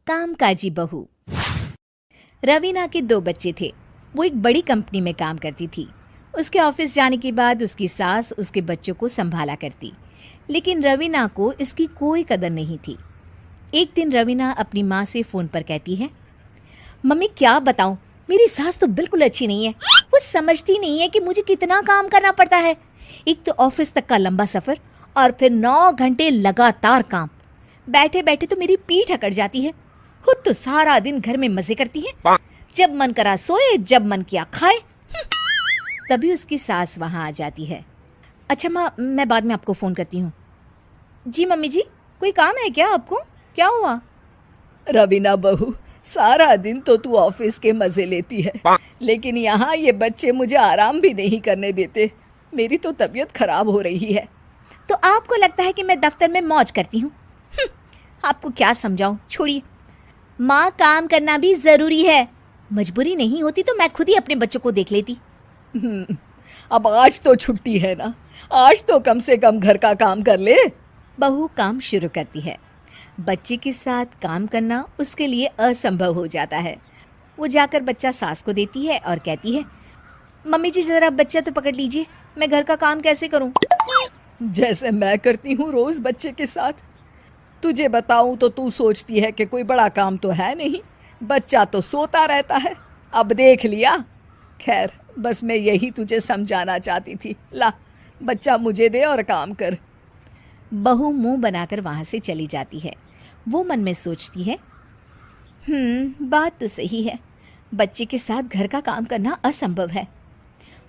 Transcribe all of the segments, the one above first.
कामकाजी बहू। रवीना के 2 बच्चे थे। वो एक बड़ी कंपनी में काम करती थी। उसके ऑफिस जाने के बाद उसकी सास उसके बच्चों को संभाला करती, लेकिन रवीना को इसकी कोई कदर नहीं थी। एक दिन रवीना अपनी माँ से फ़ोन पर कहती है, मम्मी क्या बताऊं, मेरी सास तो बिल्कुल अच्छी नहीं है। वो समझती नहीं है कि मुझे कितना काम करना पड़ता है। एक तो ऑफिस तक का लंबा सफ़र और फिर 9 घंटे लगातार काम। बैठे बैठे तो मेरी पीठ अकड़ जाती है। खुद तो सारा दिन घर में मजे करती है, जब मन करा सोए, जब मन किया खाए। तभी उसकी सास वहां आ जाती है। अच्छा माँ, मैं बाद में आपको फ़ोन करती हूँ। जी मम्मी जी, कोई काम है क्या आपको? क्या हुआ? रवीना बहू, सारा दिन तो तू ऑफिस के मजे लेती है, लेकिन यहाँ ये बच्चे मुझे आराम भी नहीं करने देते। मेरी तो तबीयत खराब हो रही है। तो आपको लगता है कि मैं दफ्तर में मौज करती हूँ? आपको क्या समझाऊं, छोड़िए। माँ, काम करना भी ज़रूरी है। मजबूरी नहीं होती तो मैं खुद ही अपने बच्चों को देख लेती। अब आज तो छुट्टी है ना, आज तो कम से कम घर का काम कर ले। बहू काम शुरू करती है। बच्चे के साथ काम करना उसके लिए असंभव हो जाता है। वो जाकर बच्चा सास को देती है और कहती है, मम्मी जी ज़रा बच्चा तो पकड़ लीजिए, मैं घर का काम कैसे करूं? जैसे मैं करती हूँ रोज बच्चे के साथ। तुझे बताऊं तो तू सोचती है कि कोई बड़ा काम तो है नहीं, बच्चा तो सोता रहता है। अब देख लिया। खैर, बस मैं यही तुझे समझाना चाहती थी। ला, बच्चा मुझे दे और काम कर। बहू मुंह बनाकर वहां से चली जाती है। वो मन में सोचती है, बात तो सही है, बच्चे के साथ घर का काम करना असंभव है।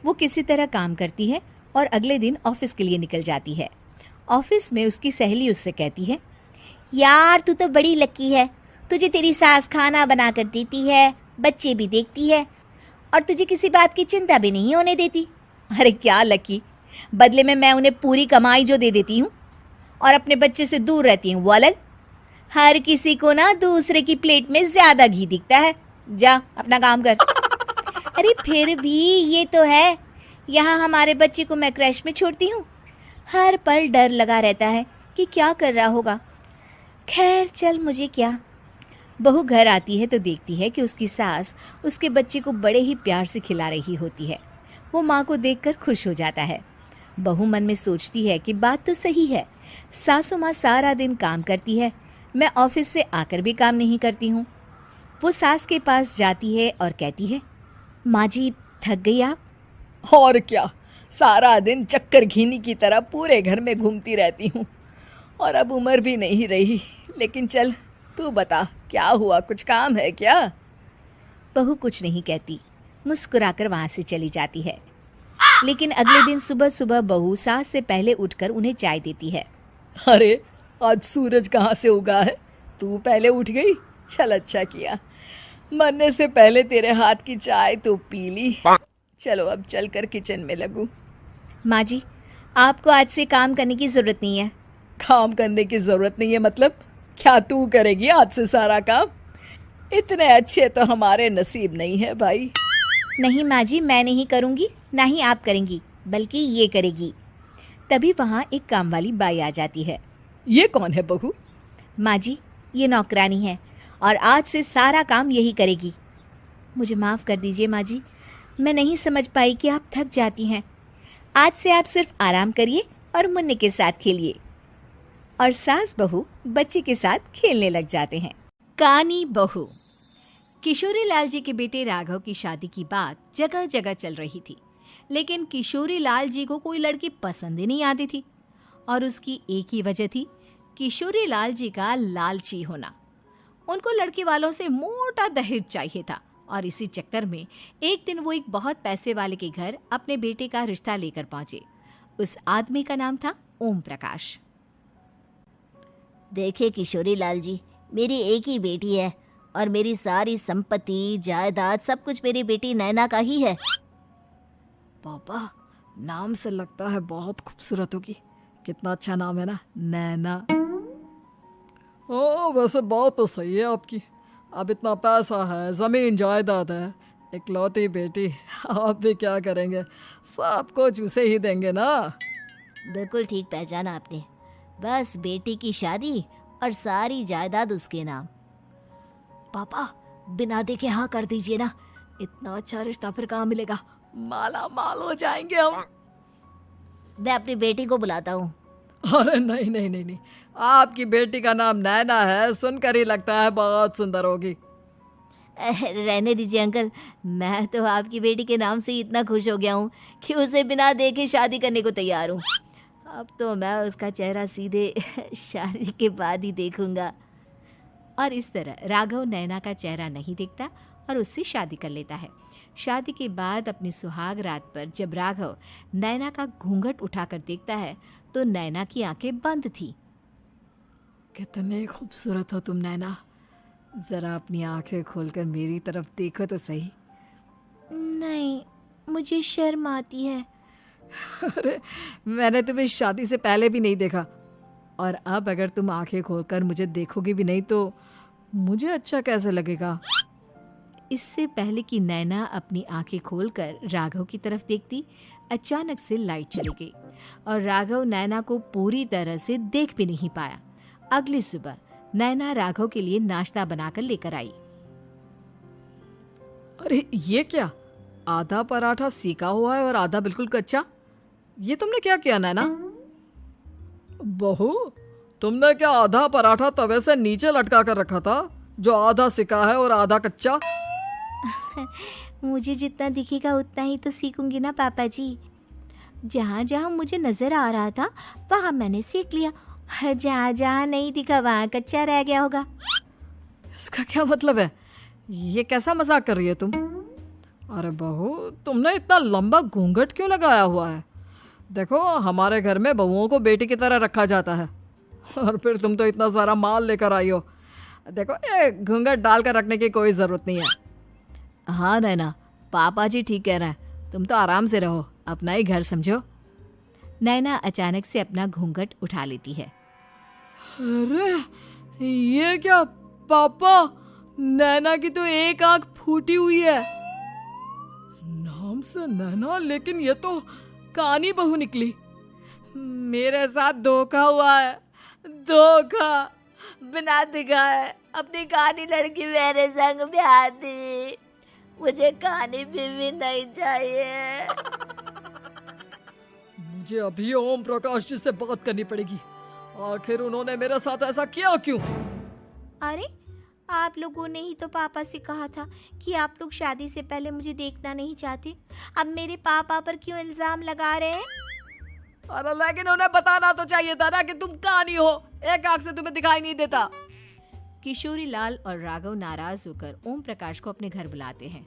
वो किसी तरह काम करती है और अगले दिन ऑफिस के लिए निकल जाती है। ऑफिस में उसकी सहेली उससे कहती है, यार तू तो बड़ी लकी है, तुझे तेरी सास खाना बना कर देती है, बच्चे भी देखती है और तुझे किसी बात की चिंता भी नहीं होने देती। अरे क्या लकी, बदले में मैं उन्हें पूरी कमाई जो दे देती हूँ और अपने बच्चे से दूर रहती हूँ, वो अलग। हर किसी को ना दूसरे की प्लेट में ज्यादा घी दिखता है। जा अपना काम कर। अरे फिर भी ये तो है, यहाँ हमारे बच्चे को मैं क्रैश में छोड़ती हूँ, हर पल डर लगा रहता है कि क्या कर रहा होगा। खैर चल, मुझे क्या। बहू घर आती है तो देखती है कि उसकी सास उसके बच्चे को बड़े ही प्यार से खिला रही होती है। वो माँ को देखकर खुश हो जाता है। बहू मन में सोचती है कि बात तो सही है, सासू माँ सारा दिन काम करती है, मैं ऑफिस से आकर भी काम नहीं करती हूँ। वो सास के पास जाती है और कहती है, माँ जी थक गई आप? और क्या, सारा दिन चक्कर घीनी की तरह पूरे घर में घूमती रहती हूँ और अब उम्र भी नहीं रही। लेकिन चल, तू बता क्या हुआ, कुछ काम है क्या? बहू कुछ नहीं कहती, मुस्कुराकर वहाँ से चली जाती है। लेकिन अगले दिन सुबह सुबह बहू सास से पहले उठकर उन्हें चाय देती है। अरे, आज सूरज कहाँ से उगा है? तू पहले उठ गई? चल, अच्छा किया, मरने से पहले तेरे हाथ की चाय तो पी ली। चलो अब चलकर किचन में लगूं। माँ जी, आपको आज से काम करने की ज़रूरत नहीं है। काम करने की ज़रूरत नहीं है मतलब? क्या तू करेगी आज से सारा काम? इतने अच्छे तो हमारे नसीब नहीं है भाई। नहीं माँ जी, मैं नहीं करूँगी, ना ही आप करेंगी, बल्कि ये करेगी। तभी वहाँ एक काम वाली बाई आ जाती है। ये कौन है बहू? माँ जी, ये नौकरानी है और आज से सारा काम यही करेगी। मुझे माफ़ कर दीजिए माँ जी, मैं नहीं समझ पाई कि आप थक जाती हैं। आज से आप सिर्फ आराम करिए और मुन्ने के साथ खेलिए। और सास बहू बच्चे के साथ खेलने लग जाते हैं। कानी बहू। किशोरी लाल जी के बेटे राघव की शादी की बात जगह जगह चल रही थी, लेकिन किशोरी लाल जी को कोई लड़की पसंद ही नहीं आती थी और उसकी एक ही वजह थी, किशोरी लाल जी का लालची होना। उनको लड़की वालों से मोटा दहेज चाहिए था और इसी चक्कर में एक दिन वो एक बहुत पैसे वाले के घर अपने बेटे का रिश्ता लेकर पहुंचे। उस आदमी का नाम था ओम प्रकाश। देखिए किशोरी लाल जी, मेरी एक ही बेटी है और मेरी सारी संपत्ति जायदाद सब कुछ मेरी बेटी नैना का ही है। पापा, नाम से लगता है बहुत खूबसूरत होगी। कितना अच्छा नाम है ना, नैना। ओ, वैसे बात तो सही है आपकी। अब इतना पैसा है, ज़मीन जायदाद है, इकलौती बेटी, आप भी क्या करेंगे? सब कुछ उसे ही देंगे ना। बिल्कुल ठीक पहचाना आपने, बस बेटी की शादी और सारी जायदाद उसके नाम। पापा बिना देखे हाँ कर दीजिए ना, इतना अच्छा रिश्ता फिर कहाँ मिलेगा। माला माल हो जाएंगे हम। मैं अपनी बेटी को बुलाता हूँ। अरे नहीं नहीं नहीं नहीं, आपकी बेटी का नाम नैना है, सुनकर ही लगता है बहुत सुंदर होगी। रहने दीजिए अंकल, मैं तो आपकी बेटी के नाम से ही इतना खुश हो गया हूँ कि उसे बिना देखे शादी करने को तैयार हूँ। अब तो मैं उसका चेहरा सीधे शादी के बाद ही देखूंगा। और इस तरह राघव नैना का चेहरा नहीं देखता और उससे शादी कर लेता है। शादी के बाद अपनी सुहाग रात पर जब राघव नैना का घूंघट उठाकर देखता है तो नैना की आंखें बंद थी। कितने खूबसूरत हो तुम नैना, जरा अपनी आंखें खोलकर मेरी तरफ देखो तो सही। नहीं, मुझे शर्म आती है। अरे मैंने तुम्हें शादी से पहले भी नहीं देखा, और अब अगर तुम आंखें खोलकर मुझे देखोगी भी नहीं तो मुझे अच्छा कैसे लगेगा। इससे पहले कि नैना अपनी आंखें खोलकर राघव की तरफ देखती, अचानक से लाइट चली गई और राघव नैना को पूरी तरह से देख भी नहीं पाया। अगली सुबह नैना राघव के लिए नाश्ता बनाकर लेकर आई। अरे ये क्या, आधा पराठा सेका हुआ है और आधा बिल्कुल कच्चा। ये तुमने क्या किया नैना? बहू, तुमने क्या आधा पराठा तवे से नीचे लटका कर रखा था जो आधा सिका है और आधा कच्चा? मुझे जितना दिखेगा उतना ही तो सीखूंगी ना पापा जी। जहाँ जहाँ मुझे नजर आ रहा था वहाँ मैंने सीख लिया, जहाँ जहाँ नहीं दिखा वहाँ कच्चा रह गया होगा। इसका क्या मतलब है? ये कैसा मजाक कर रही है तुम? अरे बहू, तुमने इतना लंबा घूंघट क्यों लगाया हुआ है? देखो, हमारे घर में बहुओं को बेटी की तरह रखा जाता है, और फिर तुम तो इतना सारा माल लेकर आई हो। देखो, ये घूंघट डालकर रखने की कोई ज़रूरत नहीं है। हाँ नैना, पापा जी ठीक कह रहे हैं, तुम तो आराम से रहो, अपना ही घर समझो। नैना अचानक से अपना घूंघट उठा लेती है। अरे ये क्या पापा, नैना की तो एक आंख फूटी हुई है। नाम से नैना, लेकिन ये तो कानी बहू निकली। मेरे साथ धोखा हुआ है, धोखा। बिना दिखाए अपनी कहानी लड़की मेरे संग ब्याह दी। मुझे कहानी भी नहीं चाहिए। मुझे अभी ओम प्रकाश जी से बात करनी पड़ेगी। आखिर उन्होंने मेरे साथ ऐसा किया क्यों? अरे, आप लोगों ने ही तो पापा से कहा था कि आप लोग शादी से पहले मुझे देखना नहीं चाहते। अब मेरे पापा पर क्यों इल्जाम लगा रहे हैं? अरे लेकिन उन्हें बताना तो चाहिए था ना कि तुम कहानी हो, एक आंख से तुम्हें दिखाई नहीं देता। किशोरी लाल और राघव नाराज होकर ओम प्रकाश को अपने घर बुलाते हैं।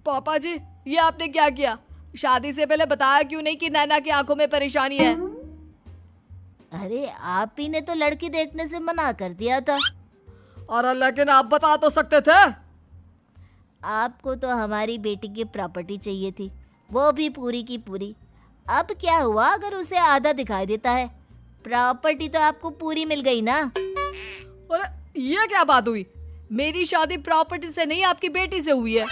पापा जी, ये आपने क्या किया? शादी से पहले बताया क्यों नहीं कि नैना की आंखों में परेशानी है? अरे, आप ही ने तो लड़की देखने से मना कर दिया था। अरे लेकिन आप बता तो सकते थे। आपको तो हमारी बेटी की प्रॉपर्टी चाहिए थी, वो भी पूरी की पूरी। अब क्या हुआ अगर उसे आधा दिखाई देता है? प्रॉपर्टी तो आपको पूरी मिल गई ना। अरे ये क्या बात हुई? मेरी शादी प्रॉपर्टी से नहीं, आपकी बेटी से हुई है।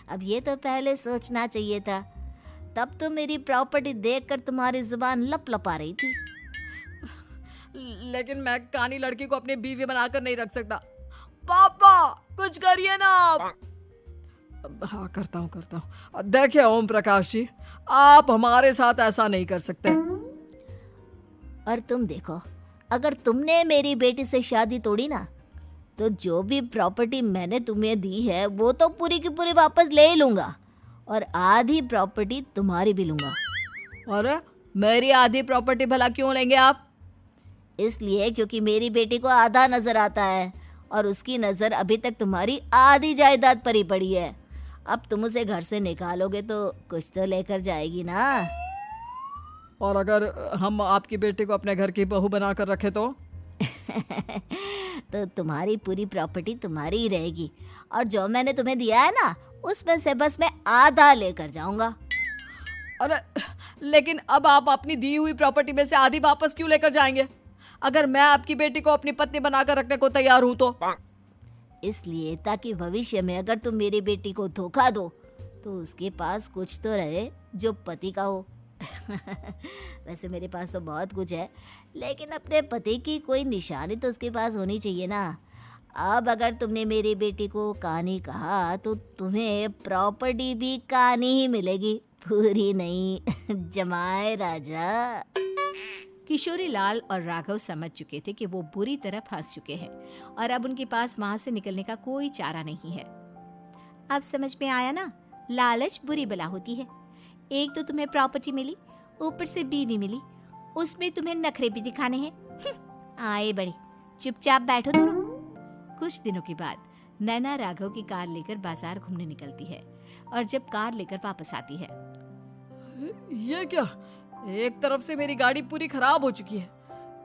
अब ये तो पहले सोचना चाहिए था, तब तो मेरी प्रॉपर्टी देखकर तुम्हारी जुबान लपलपा रही थी। लेकिन मैं कानी लड़की को अपनी बीवी बनाकर नहीं रख सकता। पापा, कुछ करिए ना आप। हाँ, करता हूँ। देखिए ओम प्रकाश जी, आप हमारे साथ ऐसा नहीं कर सकते। और तुम देखो, अगर तुमने मेरी बेटी से शादी तोड़ी ना, तो जो भी प्रॉपर्टी मैंने तुम्हें दी है वो तो पूरी की पूरी वापस ले ही लूंगा, और आधी प्रॉपर्टी तुम्हारी भी लूंगा। अरे मेरी आधी प्रॉपर्टी भला क्यों लेंगे आप? इसलिए क्योंकि मेरी बेटी को आधा नजर आता है और उसकी नजर अभी तक तुम्हारी आधी जायदाद पर ही पड़ी है। अब तुम उसे घर से निकालोगे तो कुछ तो लेकर जाएगी ना। और अगर हम आपकी बेटी को अपने घर की बहू बनाकर रखे तो? तो तुम्हारी पूरी प्रॉपर्टी तुम्हारी ही रहेगी, और जो मैंने तुम्हें दिया है ना, उसमें से बस मैं आधा लेकर जाऊंगा। अरे लेकिन अब आप अपनी दी हुई प्रॉपर्टी में से आधी वापस क्यों लेकर जाएंगे? अगर मैं आपकी बेटी को अपनी पत्नी बनाकर रखने को तैयार हूं तो? इसलिए ताकि भविष्य में अगर तुम मेरी बेटी को धोखा दो तो उसके पास कुछ तो रहे जो पति का हो। वैसे मेरे पास तो बहुत कुछ है, लेकिन अपने पति की कोई निशानी तो उसके पास होनी चाहिए ना। अब अगर तुमने मेरी बेटी को कानी कहा तो तुम्हें प्रॉपर्टी भी कानी ही मिलेगी, पूरी नहीं। जमाए राजा। किशोरी लाल और राघव समझ चुके थे कि वो बुरी तरह फंस चुके हैं और अब उनके पास वहां से निकलने का कोई चारा नहीं है। अब समझ में आया ना, लालच बुरी बला होती है। एक तो तुम्हें प्रॉपर्टी मिली, ऊपर से बीवी मिली, उसमें तुम्हें नखरे भी दिखाने हैं। आए बड़े, चुपचाप बैठो दोनों। कुछ दिनों के बाद नैना राघव की कार लेकर बाजार घूमने निकलती है और जब कार लेकर वापस आती है, ये क्या, एक तरफ से मेरी गाड़ी पूरी खराब हो चुकी है।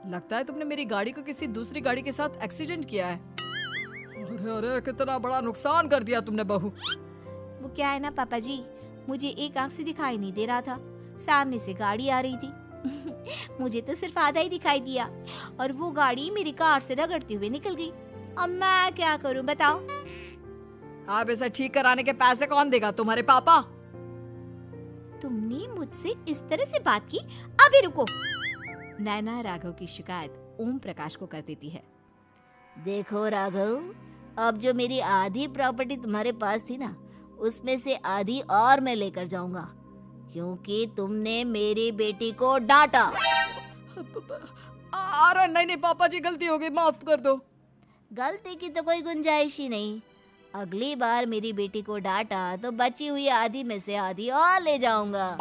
लगता है तुमने मेरी गाड़ी को किसी दूसरी गाड़ी के साथ एक्सीडेंट किया है। अरे अरे, कितना बड़ा नुकसान कर दिया तुमने बहू। वो क्या है ना पापा जी, मुझे एक आंख से दिखाई नहीं दे रहा था, सामने से गाड़ी आ रही थी। मुझे तो सिर्फ आधा ही दिखाई दिया और वो गाड़ी मेरी कार से रगड़ते हुए निकल गई। अब मैं क्या करूं बताओ? आप इसे ठीक कराने के पैसे कौन देगा, तुम्हारे पापा? तुमने मुझसे इस तरह से बात की? अभी रुको। नैना राघव की शिकायत ओम प्रकाश को कर देती है। देखो राघव, अब जो मेरी आधी प्रॉपर्टी तुम्हारे पास थी ना, उसमें से आधी और मैं लेकर जाऊंगा, क्योंकि तुमने मेरी बेटी को डांटा। अरे नहीं नहीं पापा जी, गलती हो गई, माफ कर दो। गलती की तो कोई गुंजाइश ही नहीं। अगली बार मेरी बेटी को डांटा तो बची हुई आधी में से आधी और ले जाऊंगा।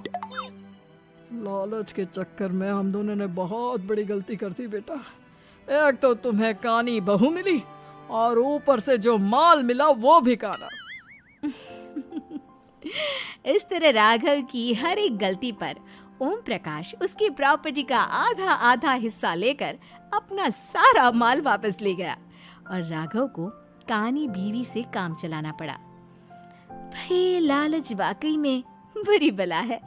लालच के चक्कर में हम दोनों ने बहुत बड़ी गलती कर दी बेटा। एक तो तुम्हें कानी बहू मिली और ऊपर से जो माल मिला वो भी काना। इस तरह राघव की हर एक गलती पर ओम प्रकाश उसकी प्रॉपर्टी का आधा आधा हिस्सा लेकर अपना सारा माल वापस ले गया और राघव को कानी बीवी से काम चलाना पड़ा। भाई लालच वाकई में बुरी बला है।